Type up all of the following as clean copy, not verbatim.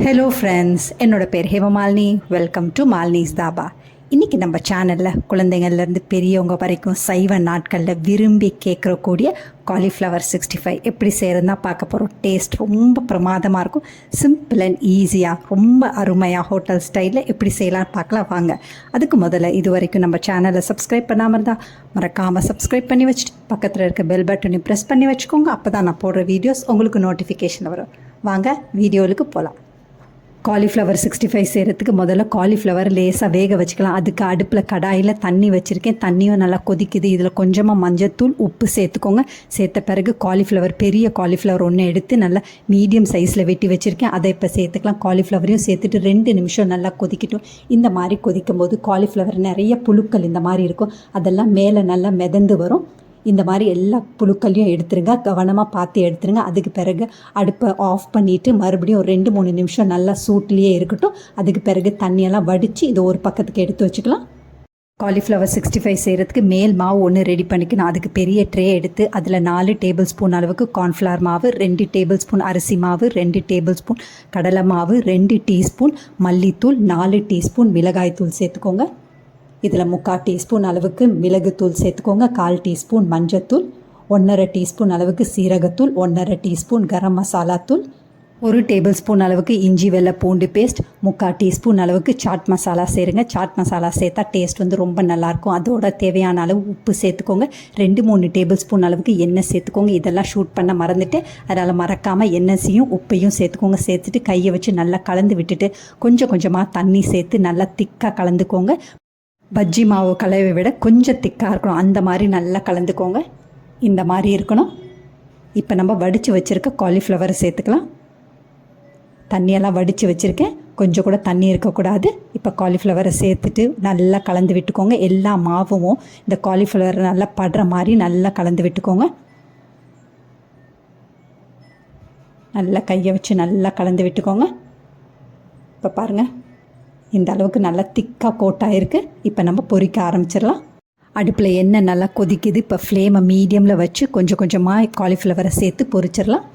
Hello friends, என்னோட பேர் Hemamalini. Welcome to Malini's dhaba. இன்றைக்கி நம்ம சேனலில் குழந்தைங்கள்லேருந்து பெரியவங்க வரைக்கும் சைவ நாட்களில் விரும்பி கேட்கக்கூடிய காலிஃப்ளவர் 65 எப்படி செய்கிறதுனா பார்க்க போகிறோம். டேஸ்ட் ரொம்ப பிரமாதமாக இருக்கும். சிம்பிள் அண்ட் ஈஸியாக ரொம்ப அருமையாக ஹோட்டல் ஸ்டைலில் எப்படி செய்யலாம்னு பார்க்கலாம் வாங்க. அதுக்கு முதல்ல இது வரைக்கும் நம்ம சேனலை சப்ஸ்கிரைப் பண்ணாமல் இருந்தால் மறக்காமல் சப்ஸ்கிரைப் பண்ணி வச்சுட்டு பக்கத்தில் இருக்க பெல் பட்டனையும் ப்ரெஸ் பண்ணி வச்சுக்கோங்க. அப்போ தான் நான் போடுற வீடியோஸ் உங்களுக்கு நோட்டிஃபிகேஷன் வரும். வாங்க வீடியோவுக்கு போகலாம். காலிஃப்ளவர் 65 செய்கிறதுக்கு முதல்ல காலிஃப்ளவர் லேசாக வேக வச்சுக்கலாம். அதுக்கு அடுப்பில் கடாயில் தண்ணி வச்சுருக்கேன். தண்ணியும் நல்லா கொதிக்குது. இதில் கொஞ்சமாக மஞ்சத்தூள் உப்பு சேர்த்துக்கோங்க. சேர்த்த பிறகு காலிஃப்ளவர், பெரிய காலிஃப்ளவர் ஒன்று எடுத்து நல்லா மீடியம் சைஸில் வெட்டி வச்சுருக்கேன். அதை இப்போ சேர்த்துக்கலாம். காலிஃப்ளவரையும் சேர்த்துட்டு 2 நிமிஷம் நல்லா கொதிக்கட்டும். இந்த மாதிரி கொதிக்கும் போது காலிஃப்ளவர் நிறைய புழுக்கள் இந்த மாதிரி இருக்கும். அதெல்லாம் மேலே நல்லா மிதந்து வரும். இந்த மாதிரி எல்லா புழுக்களையும் எடுத்துருங்க. கவனமாக பார்த்து எடுத்துருங்க. அதுக்கு பிறகு அடுப்பை ஆஃப் பண்ணிவிட்டு மறுபடியும் 2-3 நிமிஷம் நல்லா சூட்லேயே இருக்கட்டும். அதுக்கு பிறகு தண்ணியெல்லாம் வடித்து இதை ஒரு பக்கத்துக்கு எடுத்து வச்சுக்கலாம். காலிஃப்ளவர் 65 செய்கிறதுக்கு மேல் மாவு ஒன்று ரெடி பண்ணிக்கணும். அதுக்கு பெரிய ட்ரே எடுத்து அதில் 4 டேபிள் ஸ்பூன் அளவுக்கு கார்ன்ஃப்ளவர் மாவு, 2 டேபிள் ஸ்பூன் அரிசி மாவு, 2 டேபிள் ஸ்பூன் கடலை மாவு, 2 டீஸ்பூன் மல்லித்தூள், 4 டீஸ்பூன் மிளகாய்த்தூள் சேர்த்துக்கோங்க. இதில் 3/4 டீஸ்பூன் அளவுக்கு மிளகுத்தூள் சேர்த்துக்கோங்க. 1/4 டீஸ்பூன் மஞ்சத்தூள், 1/2 டீஸ்பூன் அளவுக்கு சீரகத்தூள், 1/2 டீஸ்பூன் கரம் மசாலா தூள், 1 டேபிள் ஸ்பூன் அளவுக்கு இஞ்சி வெள்ளை பூண்டு பேஸ்ட், 3/4 டீஸ்பூன் அளவுக்கு சாட் மசாலா சேருங்க. சாட் மசாலா சேர்த்தா டேஸ்ட் வந்து ரொம்ப நல்லாயிருக்கும். அதோட தேவையான அளவு உப்பு சேர்த்துக்கோங்க. 2-3 டேபிள் ஸ்பூன் அளவுக்கு எண்ணெய் சேர்த்துக்கோங்க. இதெல்லாம் ஷூட் பண்ண மறந்துட்டு அதனால் மறக்காமல் எண்ணெய்ஸையும் உப்பையும் சேர்த்துக்கோங்க. சேர்த்துட்டு கையை வச்சு நல்லா கலந்து விட்டுட்டு கொஞ்சம் கொஞ்சமாக தண்ணி சேர்த்து நல்லா திக்காக கலந்துக்கோங்க. பஜ்ஜி மாவு கலவை விட கொஞ்சம் திக்காக இருக்கணும். அந்த மாதிரி நல்லா கலந்துக்கோங்க. இந்த மாதிரி இருக்கணும். இப்போ நம்ம வடித்து வச்சுருக்க காலிஃப்ளவரை சேர்த்துக்கலாம். தண்ணியெல்லாம் வடித்து வச்சுருக்கேன். கொஞ்சம் கூட தண்ணி இருக்கக்கூடாது. இப்போ காலிஃப்ளவரை சேர்த்துட்டு நல்லா கலந்து விட்டுக்கோங்க. எல்லா மாவும் இந்த காலிஃப்ளவர் நல்லா படுற மாதிரி நல்லா கலந்து விட்டுக்கோங்க. நல்லா கையை வச்சு நல்லா கலந்து விட்டுக்கோங்க. இப்போ பாருங்கள், இந்த அளவுக்கு நல்லா திக்காக கோட்டாயிருக்கு. இப்போ நம்ம பொரிக்க ஆரம்பிச்சிடலாம். அடுப்பில் எண்ணெய் நல்லா கொதிக்குது. இப்போ ஃப்ளேமை மீடியமில் வச்சு கொஞ்சம் கொஞ்சமாக காலிஃப்ளவரை சேர்த்து பொரிச்சிடலாம்.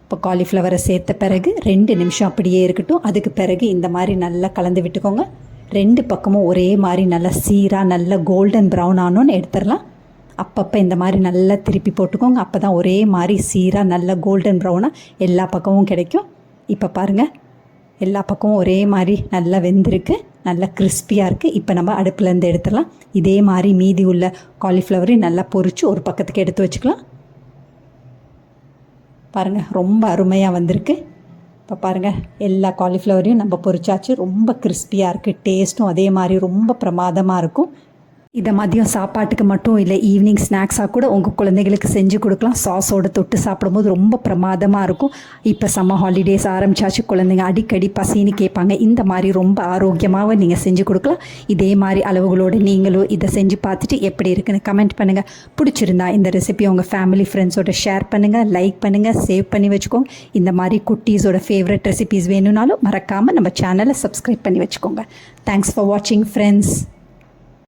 இப்போ காலிஃப்ளவரை சேர்த்த பிறகு 2 நிமிஷம் அப்படியே இருக்கட்டும். அதுக்கு பிறகு இந்த மாதிரி நல்லா கலந்து விட்டுக்கோங்க. 2 பக்கமும் ஒரே மாதிரி நல்லா சீராக நல்லா கோல்டன் ப்ரௌன் ஆனோன்னு எடுத்துடலாம். அப்பப்போ இந்த மாதிரி நல்லா திருப்பி போட்டுக்கோங்க. அப்போ தான் ஒரே மாதிரி சீராக நல்லா கோல்டன் ப்ரௌனாக எல்லா பக்கமும் கிடைக்கும். இப்போ பாருங்கள், எல்லா பக்கமும் ஒரே மாதிரி நல்லா வெந்திருக்கு, நல்லா கிறிஸ்பியாக இருக்குது. இப்போ நம்ம அடுப்புலேருந்து எடுத்துடலாம். இதே மாதிரி மீதி உள்ள காலிஃப்ளவரையும் நல்லா பொரித்து ஒரு பக்கத்துக்கு எடுத்து வச்சுக்கலாம். பாருங்கள், ரொம்ப அருமையாக வந்திருக்கு. இப்போ பாருங்கள், எல்லா காலிஃப்ளவரையும் நம்ம பொரிச்சாச்சு. ரொம்ப கிறிஸ்பியாக இருக்குது. டேஸ்ட்டும் அதே மாதிரி ரொம்ப பிரமாதமாக இருக்கும். இதை மதியம் சாப்பாட்டுக்கு மட்டும் இல்லை, ஈவினிங் ஸ்நாக்ஸாக கூட உங்கள் குழந்தைகளுக்கு செஞ்சு கொடுக்கலாம். சாஸோடு தொட்டு சாப்பிடும்போது ரொம்ப பிரமாதமாக இருக்கும். இப்போ சம்மர் ஹாலிடேஸ் ஆரம்பிச்சாச்சு. குழந்தைங்க அடிக்கடி பசின்னு கேட்பாங்க. இந்த மாதிரி ரொம்ப ஆரோக்கியமாக நீங்கள் செஞ்சு கொடுக்கலாம். இதே மாதிரி அளவுகளோடு நீங்களும் இதை செஞ்சு பார்த்துட்டு எப்படி இருக்குன்னு கமெண்ட் பண்ணுங்கள். பிடிச்சிருந்தா இந்த ரெசிபி உங்கள் ஃபேமிலி ஃப்ரெண்ட்ஸோட ஷேர் பண்ணுங்கள், லைக் பண்ணுங்கள், சேவ் பண்ணி வச்சுக்கோங்க. இந்த மாதிரி குட்டீஸோட ஃபேவரட் ரெசிபீஸ் வேணும்னாலும் மறக்காமல் நம்ம சேனலை சப்ஸ்கிரைப் பண்ணி வச்சுக்கோங்க. தேங்க்ஸ் ஃபார் வாட்சிங் ஃப்ரெண்ட்ஸ்.